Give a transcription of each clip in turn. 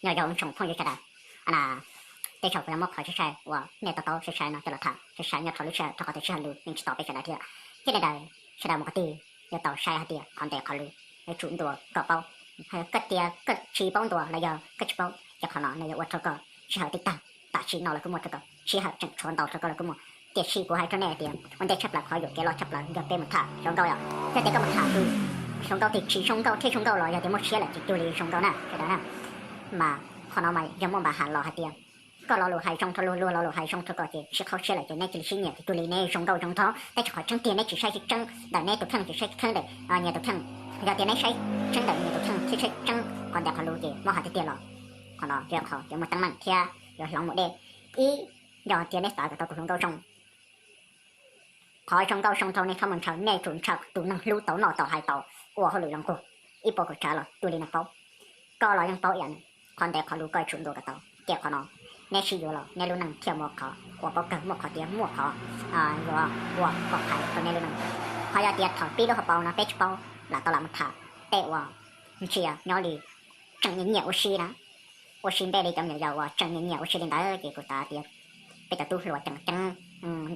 要要从朋友下来，啊，对手不要莫考试晒，我那到是晒呢，就了他，是晒要考虑晒，他考的是路，你知道被下来的，这里的是的，我的要到晒下的，看得考虑，要主多个包，还有个的个吃包多，那要个吃包，要可能那要我这个是好的大吃闹了个么这个，是好正传到这个了个么。เด็กชีกูให้เจ้าแน่เดียวันเด็กชับหลักคอยอยู่แกรอชับหลักเดี๋ยวเป็นมันถ่าชงเกาอ่ะแต่เด็กก็มันถ่าดูชงเกาติดชีชงเกาที่ชงเกาลอยอย่าเดี๋ยวมันเชี่ยแหละจิตดูเลยชงเกาน่ะแค่นั้นน่ะมาพอเราไม่ยังมั่งบาหารรอให้เดียก็รอหลูให้ชงทะลุรัวรอหลูให้ชงทะก็จะชื่อเขาเชี่ยแหละจะแน่จิตชิ้นเนี่ยจิตดูเลยแน่ชงเกาชงท้องแต่จะขอจังเตียนแน่จิตใช้จิตจังแต่แน่ตัวทั้งจิตใช้ทั้งเด็กเนี่ยตัวทั้งอย่าเตียนแน่ใช้จังแต่เนี่ยตัวทั้งที่ใช้จังก่อนเดี๋ยวเขารู้จีมั่งหาเตียนหรอพอเราเดี๋ยวเขาเดี๋ยวมาตั้งมันเที่ยเดี๋ยวลองหมดเด้อีเดี๋ยวเตียนแน่สายกับตัวชงเกาชงพอชงเกาชงทองในข้ามันเช้าแน่จุนเช้าตูนั่งรู้เต่าหน่อต่อหายเต่าอ้วเขาหรือลองกูอีปอกช้าหรอดูดีนักเป้าก็รอยังเป้าอย่างคนแต่เขารู้ก็ชุนดูกับเต่าเกี่ยวเขาเนาะแน่ชี้อยู่หรอแน่รู้นั่งเที่ยวหมวกเขาอ้วปอกเกิดหมวกเขาเตี้ยหมวกเขาอยู่อ้วปอกไข่คนแน่รู้นั่งพอยาเตี้ยถอดปีแล้วเขาเป้านะเป๊ะเป้าหลังตลาดมันถ่าเตะว่ามันเชียย้อนดีจังยิ่งเหนียวชีนะว่าชิมได้เลยจังเหนียวว่าจังยิ่งเหนียวชีเล่นได้เกี่ยวกับตาเตี้ยไปแต่ตู้หัวจัง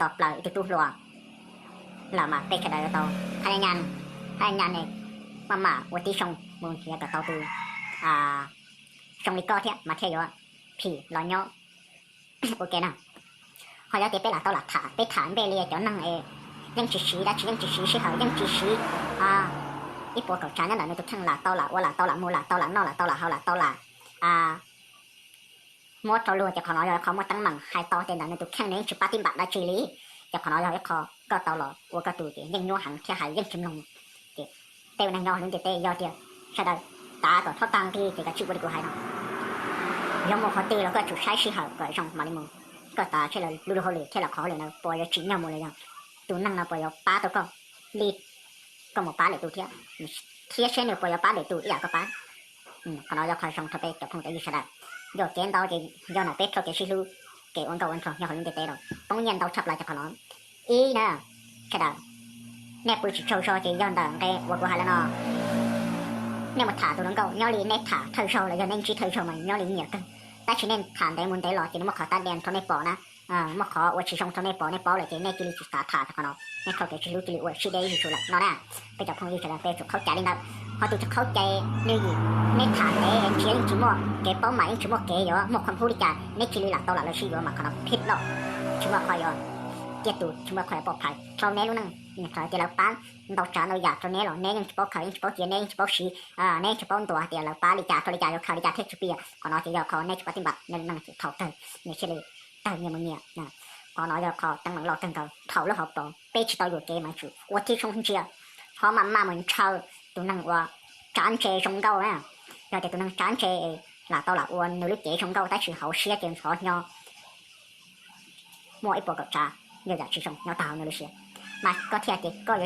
ดอกเปล่าอีตู้หัวlà mà cái đó tao hai anh này mà của tí sông muốn kia cả tao từ sông đi co thế mà theo rồi thì lo nhau ok nào họ nói tiếp là tao là thả về liền cho năng ấy nhưng chỉ xí đã chỉ nhưng chỉ xí xí hở nhưng chỉ xí ít bộ cầu trái nó là nó thằng là tao là mua là tao là nó là tao là hao là tao là mua tao luôn cho họ nói rồiเขามาตั้งมั่งให้ตอเต็นนั้นตัวแข่งนี้ชุบปาติบัตได้ชีลีจะเขาnói rồiเขาก็เตาหล่อวัวก็ตูจียังยัวหังแค่หายยังชิมลงจีเต้นางยอหรือเต้ยอเดียวใช่ได้ตาต่อเท่าตังที่จีก็ชิบริกูหายนะยังโมเขาตีแล้วก็จุดใช้ชีหาก็ช่องมาลิมูก็ตาใช่เลยรู้เขาเลยแค่ละเขาเลยนะปล่อยชิ้นยาโมเลยยังตูนั่งนะปล่อยป้าตัวก็รีดก็หมดป้าเลยตูเที่ยเช่นเนี่ยปล่อยป้าเลยตูอยากก็ป้าเขาnóiเขาช่องทเปจะคงจะยิ่งใช่ได้ยอดเกณฑ์เตาจียอดหน้าเป็ดเขาเกชิลูเกวันเก่าวันทองยอดเขาลุ้นเตะเราต้องยันเตาชับลายจะเขาnói ý nè cái đó nè bữa chiều sau chị dọn đằng cái vật của hai là nó nè mà thả tụi nó câu nhau liền nè thả thời sau là do nên chỉ thời sau mà nhau liền nhiều cân ta chỉ nên thả để muốn để lọt thì nó mà khó ta đèn thôi nè bỏ nè mà khó ở chỉ trong thôi nè bỏ lại thì nè chỉ thả cho nó nè không thể chỉ lưu chỉ ở chỉ đây thì chủ lại nó nè bây giờ không như thế là về chụp khâu chạy lên đâu họ tụi khâu chạy như gì nè thả để em chỉ mua cái bao máy chỉ mua cái đó một con phu đi cả nè chỉ là tao là chỉ đó mà nóผิดหรอกchỉ mua khỏi rồiเกี่ยตูช่วยคอยปลอดภัยเราแน่รู้นั่งนี่คอยเดี๋ยวเราป้าเราจ่าเราอยากเราแน่หรอแน่ยังเฉพาะเขายังเฉพาะเจียแน่ยังเฉพาะชีแน่เฉพาะตัวเดี๋ยวเราป้าลิจ่าเขาลิจ่าเราเขาลิจ่าเทคชุปีอ่ะก่อนน้อยจะยอเขาแน่เฉพาะติบัตแน่นั่งเท่าเตยเนี่ยเชื่อเลยเตยเนี่ยมึงเนี่ยนะก่อนน้อยยอเขาตั้งหลังรอตั้งเขาเท่าแล้วเขาตัวเป๊ะชิตอยู่เกมาชูว่าที่ชงเชียเพราะมันมาเหมือนเช่าตัวนั่งว่าจานเชชงเก้าเนี่ยเราจะตัวนั่งจานเชlà tao là uốn nếu lúc chế trong câu ta chỉ hậu xia tiền xót nhau mua ít bộ cặp trà nhiều giá trị sống nhau tạo nữa luôn mà có thiệt thì có